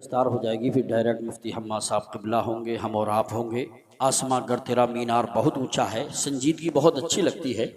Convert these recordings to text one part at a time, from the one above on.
विस्तार हो जाएगी, फिर डायरेक्ट मुफ्ती हम्मा साहब क़िबला होंगे, हम और आप होंगे। आसमां गर तेरा मीनार बहुत ऊंचा है, संजीदगी बहुत अच्छी लगती है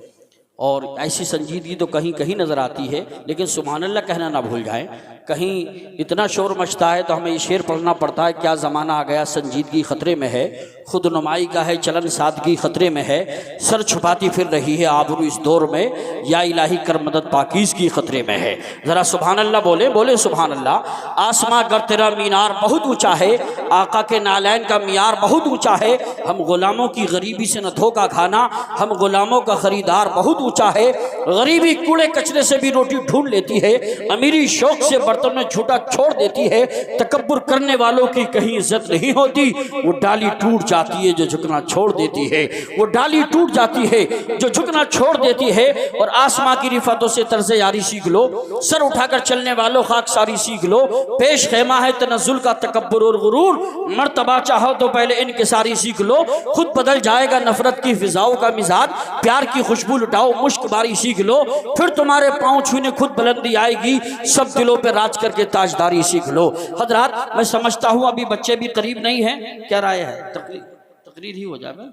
और ऐसी संजीदगी तो कहीं कहीं नज़र आती है, लेकिन सुभान अल्लाह कहना ना भूल जाएं। कहीं इतना शोर मचता है तो हमें ये शेर पढ़ना पड़ता है, क्या ज़माना आ गया संजीदगी ख़तरे में है, खुद नुमाई का है चलन सादगी ख़तरे में है, सर छुपाती फिर रही है आबरू इस दौर में, या इलाही कर मदद पाकीज़ की ख़तरे में है। ज़रा सुभान अल्लाह बोले सुभान अल्लाह। आसमां गर तेरा मीनार बहुत ऊँचा है, आका के नालैन का मीयार बहुत ऊँचा है। हम ग़ुलामों की गरीबी से न धोखा खाना, हम ग़ुलामों का ख़रीदार बहुत ऊँचा है। गरीबी कूड़े कचरे से भी रोटी ढूंढ लेती है, अमीरी शौक से बर्तन में झूठा छोड़ देती है। तकब्बुर करने वालों की कहीं इज्जत नहीं होती, वो डाली टूट जाती है जो झुकना छोड़ देती है, वो डाली टूट जाती है जो झुकना छोड़ देती है। और आसमां की रिफातों से तर्ज़े यारी सीख लो, सर उठाकर चलने वालों खाकसारी सीख लो। पेश खेमा है तनज़्ज़ुल का तकब्बुर और गुरूर, मर्तबा चाहो तो पहले इनकिसारी सीख लो। खुद बदल जाएगा नफरत की फिजाओं का मिजाज, प्यार की खुशबू लुटाओ मुश्क बारी सीख लो। फिर तुम्हारे पाँव छूने खुद बुलंदी आएगी, सब दिलों पे राज करके ताजदारी सीख लो। हजरात मैं समझता हूँ अभी बच्चे भी करीब नहीं हैं, क्या राय है? तकरीर ही हो जाए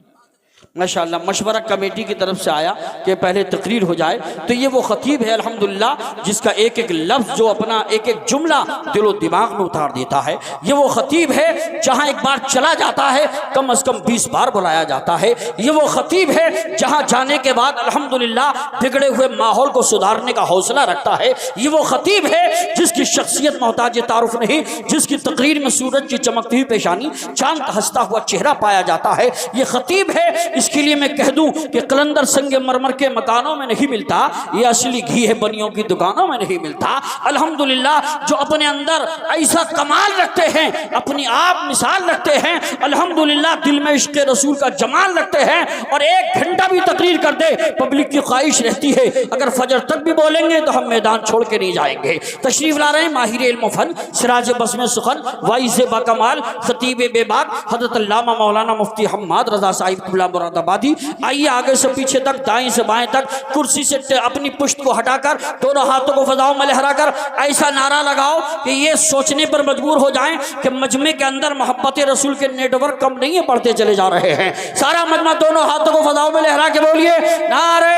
माशाअल्लाह। मशवरा कमेटी की तरफ से आया कि पहले तकरीर हो जाए, तो ये वो खतीब है अल्हम्दुलिल्लाह जिसका एक एक लफ्ज़ जो अपना एक एक जुमला दिलो दिमाग में उतार देता है। ये वो खतीब है जहाँ एक बार चला जाता है कम अज़ कम 20 बार बुलाया जाता है। ये वो खतीब है जहाँ जाने के बाद अल्हम्दुलिल्लाह बिगड़े हुए माहौल को सुधारने का हौसला रखता है। ये वो खतीब है जिसकी शख्सियत मोहताज तारुफ नहीं, जिसकी तकरीर में सूरज की चमकती हुई पेशानी, चांद का हंसता हुआ चेहरा पाया जाता है। ये खतीब है, इसके लिए मैं कह दूं कि कलंदर संगे मरमर के मकानों में नहीं मिलता, ये असली घी है बनियों की दुकानों में नहीं मिलता। अल्हम्दुलिल्लाह जो अपने अंदर ऐसा कमाल रखते हैं, अपनी आप मिसाल रखते हैं, अल्हम्दुलिल्लाह दिल में इश्क़ रसूल का जमाल रखते हैं। और 1 घंटा भी तकरीर कर दे पब्लिक की ख्वाहिश रहती है अगर फजर तक भी बोलेंगे तो हम मैदान छोड़ के नहीं जाएंगे। तशरीफ ला रहे हैं माहिर इल्म फन, सिराज बस्म सुखन, वाइज़ बाकमाल, खतीब बेबाक हज़रत अल्लामा मौलाना मुफ्ती हम्माद रज़ा साहिब क़िबला मुरादाबादी। आइए आगे से पीछे तक, दाएं से बाएं तक, कुर्सी से अपनी पुश्त को हटाकर दोनों हाथों को फजाओं में लहराकर ऐसा नारा लगाओ कि ये सोचने पर मजबूर हो जाएं कि मजमे के अंदर मोहब्बत रसूल के नेटवर्क कम नहीं है, बढ़ते चले जा रहे हैं। सारा मजमा दोनों हाथों को फजाओं में लहरा के बोलिए नारे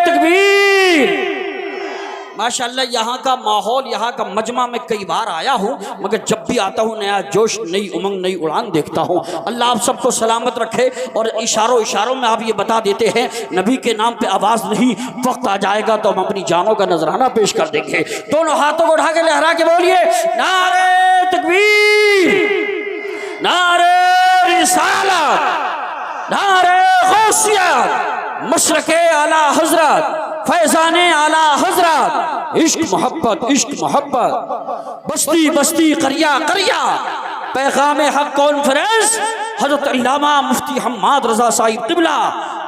तकबीर। माशाअल्लाह यहाँ का माहौल, यहाँ का मजमा में कई बार आया हूँ, मगर जब भी आता हूँ नया जोश, नई उमंग, नई उड़ान देखता हूँ। अल्लाह आप सबको सलामत रखे। और इशारों में आप ये बता देते हैं नबी के नाम पे आवाज़ नहीं, वक्त आ जाएगा तो हम अपनी जानों का नजराना पेश कर देंगे। दोनों हाथों को उठा के लहरा के बोलिए नारे तकबीर, नारे रिसालत, नारे गौसियत, मशरक़े आला हजरत, फैज़ाने आला हजरत, इश्क मोहब्बत, बस्ती बस्ती करिया करिया, पैगाम हक कॉन्फ्रेंस, हज़रत अल्लामा मुफ्ती हम्माद रज़ा साहिब क़िबला।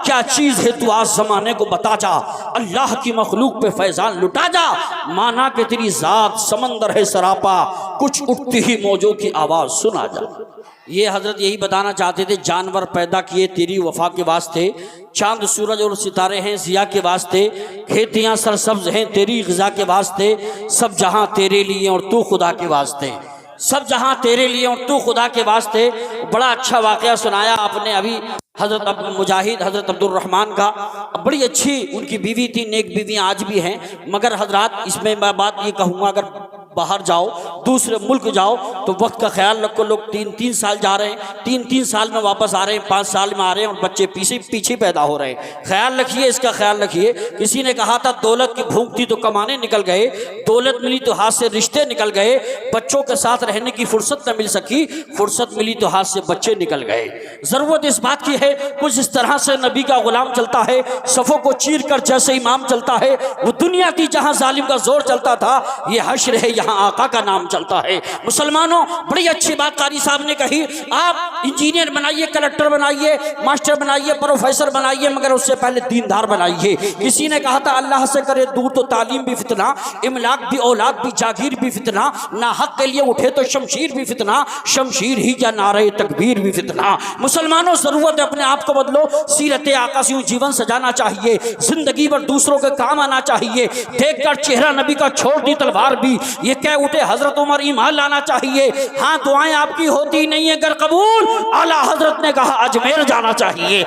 क्या चीज़ है तू आज ज़माने को बता जा, अल्लाह की मखलूक पे फैज़ान लुटा जा, माना कि तेरी ज़ात समंदर है सरापा, कुछ उठती ही मौजों की आवाज़ सुना जा। ये हजरत यही बताना चाहते थे, जानवर पैदा किए तेरी वफा के वास्ते, चांद सूरज और सितारे हैं ज़िया के वास्ते, खेतियाँ सरसब्ज हैं तेरी ग़िज़ा के वास्ते, सब जहाँ तेरे लिए और तू खुदा के वास्ते, सब जहाँ तेरे लिए और तू खुदा के वास्ते। बड़ा अच्छा वाक़या सुनाया आपने अभी हज़रत मुजाहिद हज़रत अब्दुल रहमान का, बड़ी अच्छी उनकी बीवी थी, नेक बीवियाँ आज भी हैं। मगर हजरात इसमें मैं बात ये कहूँगा, अगर बाहर जाओ, दूसरे मुल्क जाओ तो वक्त का ख्याल रखो। लोग 3-3 साल जा रहे हैं, 3-3 साल में वापस आ रहे हैं, 5 साल में आ रहे हैं और बच्चे पीछे पैदा हो रहे हैं। ख्याल रखिए, इसका ख्याल रखिए। किसी ने कहा था दौलत की भूख थी तो कमाने निकल गए, दौलत मिली तो हाथ से रिश्ते निकल गए, बच्चों के साथ रहने की फुर्सत न मिल सकी, फुर्सत मिली तो हाथ से बच्चे निकल गए। ज़रूरत इस बात की है कुछ इस तरह से नबी का गुलाम चलता है, सफ़ों को चीर कर जैसे इमाम चलता है। वो दुनिया थी जहाँ जालिम का जोर चलता था, ये हश्र है यहाँ आका का नाम चलता है। मुसलमानों बड़ी अच्छी बात कारी साहब ने कही, आप इंजीनियर बनाइए, कलेक्टर बनाइए, मास्टर बनाइए, प्रोफेसर बनाइए, मगर उससे पहले दीनदार बनाइए। किसी ने कहा था अल्लाह से करे दूर तो तालीम भी फितना, इमलाक भी, औलाद भी, जागीर भी फितना, ना हक के लिए उठे तो शमशीर भी फितना, शमशीर ही या नारे तकबीर भी फितना। मुसलमानों ज़रूरत है अपने आप को बदलो, सीरत आका से जीवन सजाना चाहिए, जिंदगी भर दूसरों के काम आना चाहिए। देखकर चेहरा नबी का छोड़ दी तलवार भी, ये देख के उठे हजरत उमर, ईमान लाना चाहिए। हाँ, दुआएं आपकी होती नहीं है, अगर कबूल, आला हजरत ने कहा अजमेर जाना चाहिए,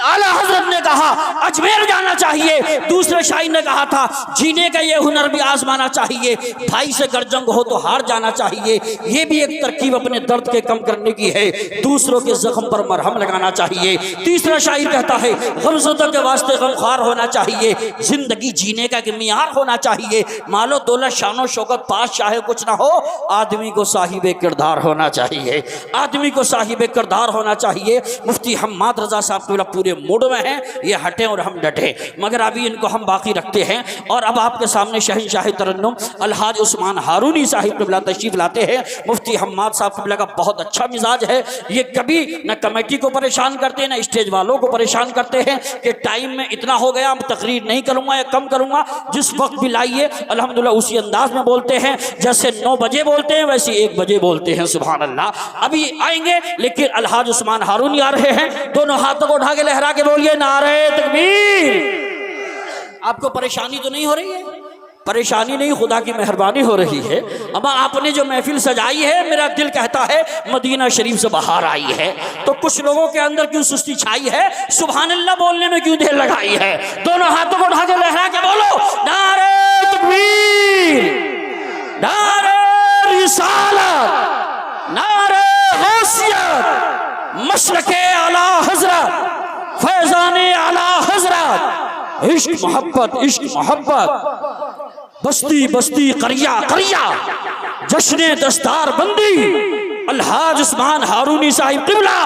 आला हजरत ने कहा अजमेर जाना चाहिए। दूसरे शायर ने कहा था जीने का ये हुनर भी आजमाना चाहिए, भाई से अगर जंग हो तो हार जाना चाहिए। ये भी एक तरकीब अपने दर्द के कम करने की है, दूसरों के जख्म पर मरहम लगाना चाहिए। तीसरा शायर कहता है गमज़दों के वास्ते गमखार होना चाहिए, जिंदगी जीने का मियार होना चाहिए। मालो दौलत शानो शौकत पास चाहे कुछ ना हो, आदमी को साहिबे किरदार होना चाहिए, आदमी को साहिबे किरदार होना चाहिए। मुफ्ती हम्माद रजा साहब तो पूरे मूड में हैं, ये हटे और हम डटे, मगर अभी इनको हम बाकी रखते हैं। और अब आपके सामने शहंशाह तरन्नुम अलहाज उस्मान हारूनी साहिब क़िबला तशरीफ लाते हैं। मुफ्ती हम्माद साहब क़िबला का बहुत अच्छा मिजाज है, ये कभी न कमेटी को परेशान करते हैं न स्टेज वालों को परेशान करते हैं कि टाइम में इतना हो गया, अब तकरीर नहीं करूँगा या कम करूँगा, जिस वक्त भी लाइए अल्हम्दुलिल्लाह उसी अंदाज में बोलते हैं, जैसे 9 बजे बोलते हैं वैसे 1 बजे बोलते हैं। सुभान अल्लाह। अभी आएंगे लेकिन अलहाज उस्मान हारूनी आ रहे हैं, दोनों हाथों को उठा के लहरा के बोलिए नारे तकबीर। आपको परेशानी तो नहीं हो रही है? परेशानी नहीं, खुदा की मेहरबानी हो रही है। अब आपने जो महफिल सजाई है, मेरा दिल कहता है मदीना शरीफ से बाहर आई है, तो कुछ लोगों के अंदर क्यों सुस्ती छाई है, सुभान अल्लाह बोलने में क्यों देर लगाई है? दोनों हाथों को उठा के लहरा के बोलो नारे तकबीर, नारे रिसालत, नारे गौसियत, मशरके आला हजरत, फैजाने आला हजरत, इश्क मोहब्बत, इश्क मोहब्बत, बस्ती बस्ती करिया करिया, जश्ने दस्तार बंदी, अलहाज उस्मान हारूनी साहिब क़िबला।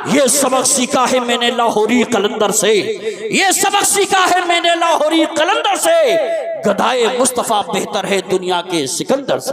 ये सबक सीखा है मैंने लाहौरी कलंदर से, ये सबक सीखा है मैंने लाहौरी कलंदर से, गदाए मुस्तफ़ा बेहतर है दुनिया के सिकंदर से।